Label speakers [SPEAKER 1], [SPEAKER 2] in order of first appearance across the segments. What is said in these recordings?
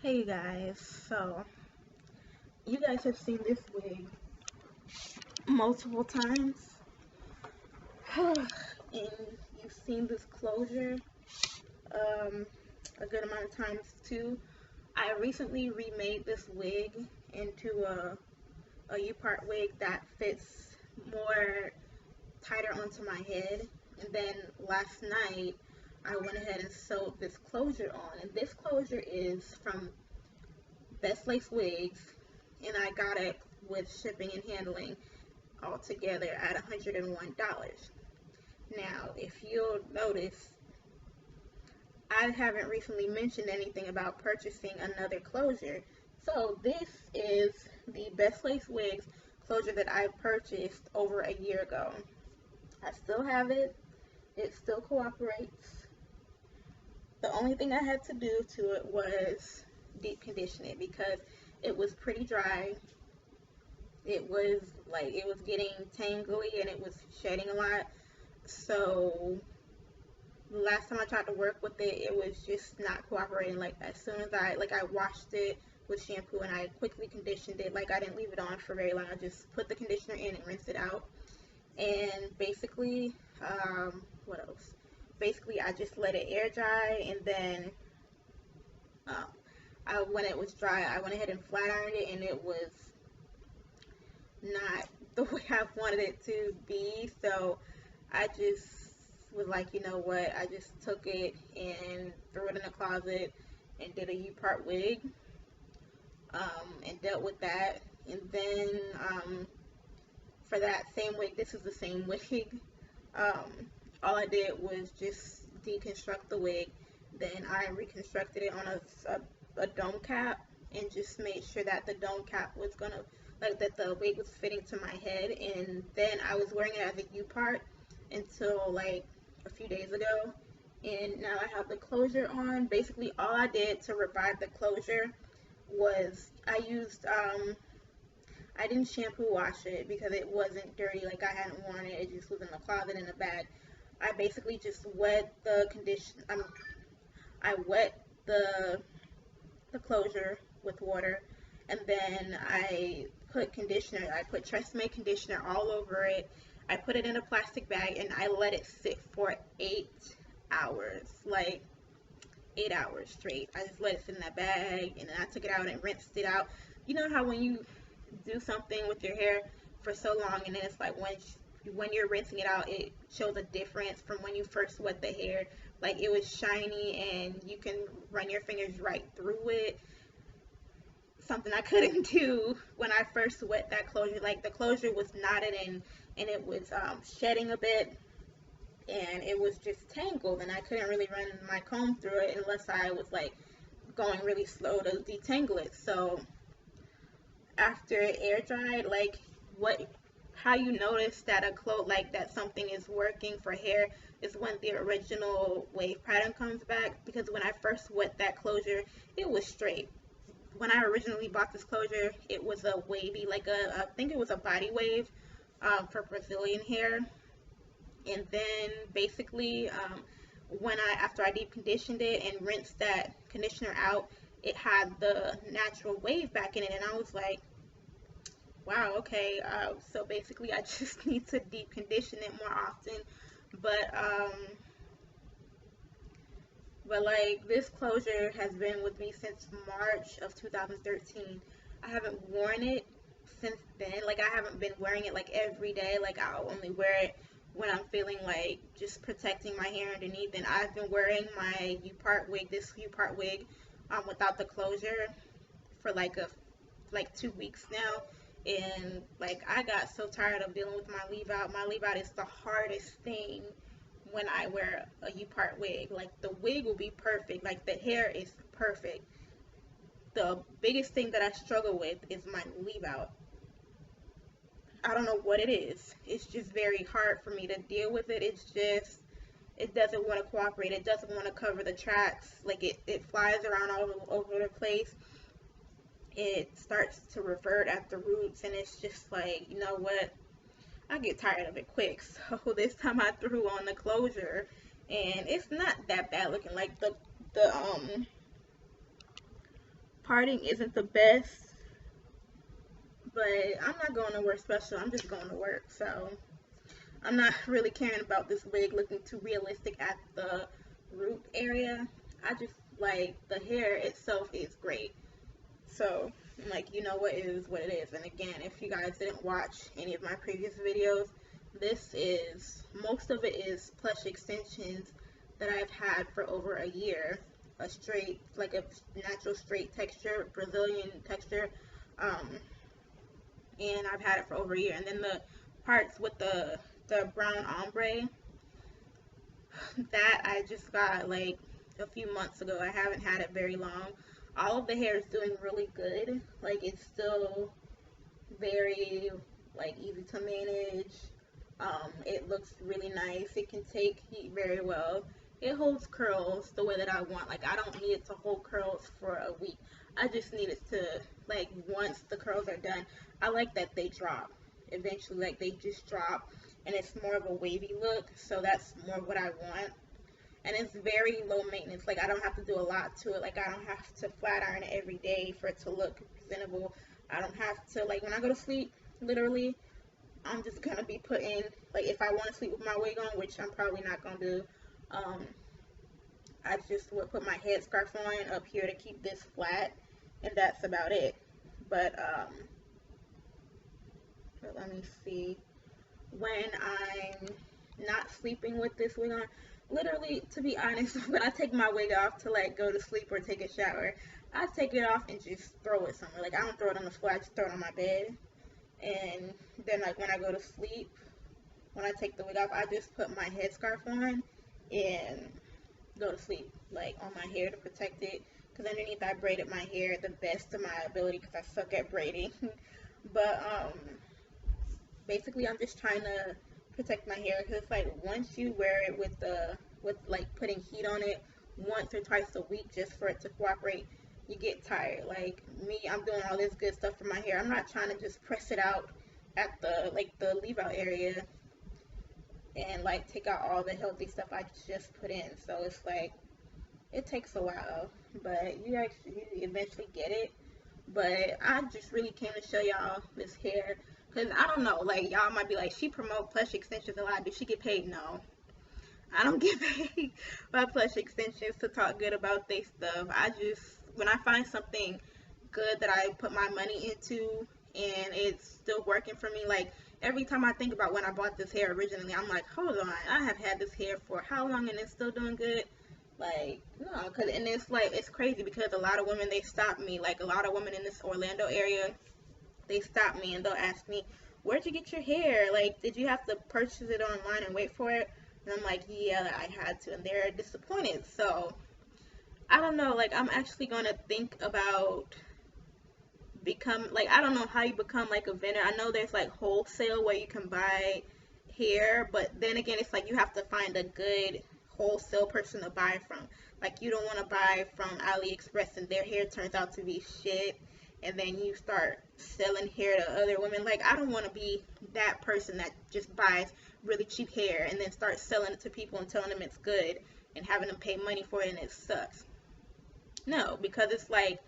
[SPEAKER 1] Hey guys, so you guys have seen this wig multiple times, and you've seen this closure um, a good amount of times too. I recently remade this wig into a U-part wig that fits more tighter onto my head, and then last night I went ahead and sewed this closure on, and this closure is from Best Lace Wigs, and I got it with shipping and handling all together at $101. Now, if you'll notice, I haven't recently mentioned anything about purchasing another closure. So this is the Best Lace Wigs closure that I purchased over a year ago. I still have it. It still cooperates. The only thing I had to do to it was deep condition it because it was pretty dry. It was getting tangly and it was shedding a lot. So the last time I tried to work with it, it was just not cooperating. Like as soon as I washed it with shampoo and I quickly conditioned it, like I didn't leave it on for very long. I just put the conditioner in and rinsed it out. And basically, what else? Basically, I just let it air dry, and then when it was dry, I went ahead and flat ironed it, and it was not the way I wanted it to be. So I just was like, you know what? I just took it and threw it in the closet and did a U-part wig, and dealt with that. And then for that same wig, this is the same wig. All I did was just deconstruct the wig. Then I reconstructed it on a dome cap and just made sure that the dome cap was gonna, like that the wig was fitting to my head. And then I was wearing it as a U-part until like a few days ago. And now I have the closure on. Basically all I did to revive the closure was I used, I didn't shampoo wash it because it wasn't dirty, like I hadn't worn it, it just was in the closet in a bag. I basically just wet the I wet the closure with water, and then I put conditioner, I put Tresemme conditioner all over it. I put it in a plastic bag and I let it sit for 8 hours, like 8 hours straight. I just let it sit in that bag, and then I took it out and rinsed it out. You know how when you do something with your hair for so long, and then it's like when you're rinsing it out, it shows a difference from when you first wet the hair. Like it was shiny and you can run your fingers right through it. Something I couldn't do when I first wet that closure. Like the closure was knotted and it was shedding a bit, and it was just tangled, and I couldn't really run my comb through it unless I was like going really slow to detangle it. So after it air dried, like how you notice that that something is working for hair is when the original wave pattern comes back, because when I first wet that closure, it was straight. When I originally bought this closure, it was a wavy, like I think it was a body wave for Brazilian hair. And then basically after I deep conditioned it and rinsed that conditioner out, it had the natural wave back in it, and I was like, wow, okay, so basically I just need to deep condition it more often. But like this closure has been with me since March of 2013. I haven't worn it since then. Like I haven't been wearing it like every day. Like I'll only wear it when I'm feeling like just protecting my hair underneath. And I've been wearing my U-part wig, this U-part wig, without the closure for like 2 weeks now. And like I got so tired of dealing with my leave out. My leave out is the hardest thing when I wear a U-part wig. Like the wig will be perfect, like the hair is perfect. The biggest thing that I struggle with is my leave out. I don't know what it is. It's just very hard for me to deal with it. It's just, it doesn't want to cooperate. It doesn't want to cover the tracks. Like it flies around all over the place. It starts to revert at the roots, and it's just like, you know what, I get tired of it quick. So this time I threw on the closure, and it's not that bad looking. Like the parting isn't the best, but I'm not going to work special. I'm just going to work. So I'm not really caring about this wig looking too realistic at the root area. I just like the hair itself is great. So I'm like, you know what, it is what it is. And again, if you guys didn't watch any of my previous videos, this is, most of it is plush extensions that I've had for over a year. A straight, like a natural straight texture, Brazilian texture. And I've had it for over a year. And then the parts with the brown ombre, that I just got like a few months ago. I haven't had it very long. All of the hair is doing really good. Like, it's still very like easy to manage. It looks really nice. It can take heat very well. It holds curls the way that I want. Like, I don't need it to hold curls for a week. I just need it to, like, once the curls are done, I like that they drop. Eventually, like, they just drop, and it's more of a wavy look, so that's more what I want. And it's very low maintenance. Like, I don't have to do a lot to it. Like, I don't have to flat iron it every day for it to look presentable. I don't have to, like, when I go to sleep, literally, I'm just gonna be putting, like, if I want to sleep with my wig on, which I'm probably not gonna do, I just would put my headscarf on up here to keep this flat, and that's about it. But let me see. When I'm not sleeping with this wig on, literally, to be honest, when I take my wig off to, like, go to sleep or take a shower, I take it off and just throw it somewhere. Like, I don't throw it on the floor, I just throw it on my bed. And then, like, when I go to sleep, when I take the wig off, I just put my headscarf on and go to sleep, like, on my hair to protect it. Because underneath, I braided my hair the best of my ability because I suck at braiding. But basically, I'm just trying to protect my hair, because it's like, once you wear it with like putting heat on it once or twice a week just for it to cooperate, you get tired. Like me, I'm doing all this good stuff for my hair. I'm not trying to just press it out at the, like, the leave out area and, like, take out all the healthy stuff I just put in. So it's like, it takes a while, but you eventually get it. But I just really came to show y'all this hair, because I don't know, like, y'all might be like, she promote plush extensions a lot. Do she get paid? No, I don't get paid by plush extensions to talk good about their stuff. I just, when I find something good that I put my money into and it's still working for me, like, every time I think about when I bought this hair originally, I'm like, hold on, I have had this hair for how long and it's still doing good? Like, no, cause, and it's like, it's crazy because a lot of women, they stop me, like, a lot of women in this Orlando area, they stop me and they'll ask me, where'd you get your hair? Like, did you have to purchase it online and wait for it? And I'm like, yeah, I had to, and they're disappointed. So I don't know, like, I'm actually gonna think about like, I don't know how you become like a vendor. I know there's like wholesale where you can buy hair, but then again, it's like you have to find a good wholesale person to buy from. Like, you don't want to buy from AliExpress and their hair turns out to be shit, and then you start selling hair to other women. Like, I don't want to be that person that just buys really cheap hair and then starts selling it to people and telling them it's good and having them pay money for it and it sucks. No, because it's like,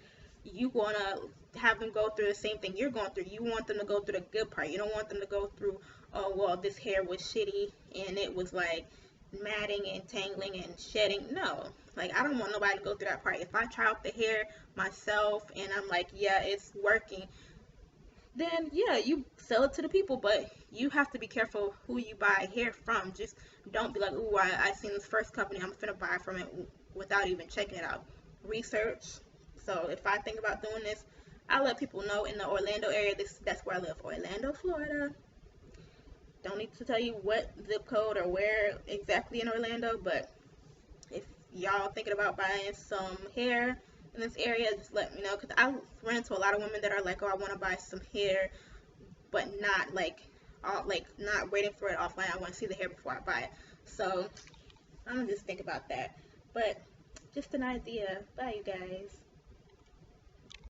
[SPEAKER 1] you want to have them go through the same thing you're going through. You want them to go through the good part. You don't want them to go through, oh, well, this hair was shitty and it was like matting and tangling and shedding. No, like, I don't want nobody to go through that part. If I try out the hair myself and I'm like, yeah, it's working, then yeah, you sell it to the people. But you have to be careful who you buy hair from. Just don't be like, ooh, I seen this first company, I'm finna buy from it, without even checking it out. Research. So if I think about doing this, I let people know in the Orlando area. That's where I live, Orlando, Florida. Don't need to tell you what zip code or where exactly in Orlando, but if y'all thinking about buying some hair in this area, just let me know, because I run into a lot of women that are like, oh, I want to buy some hair, but not like, not waiting for it offline. I want to see the hair before I buy it. So I'm gonna just think about that. But just an idea. Bye, you guys.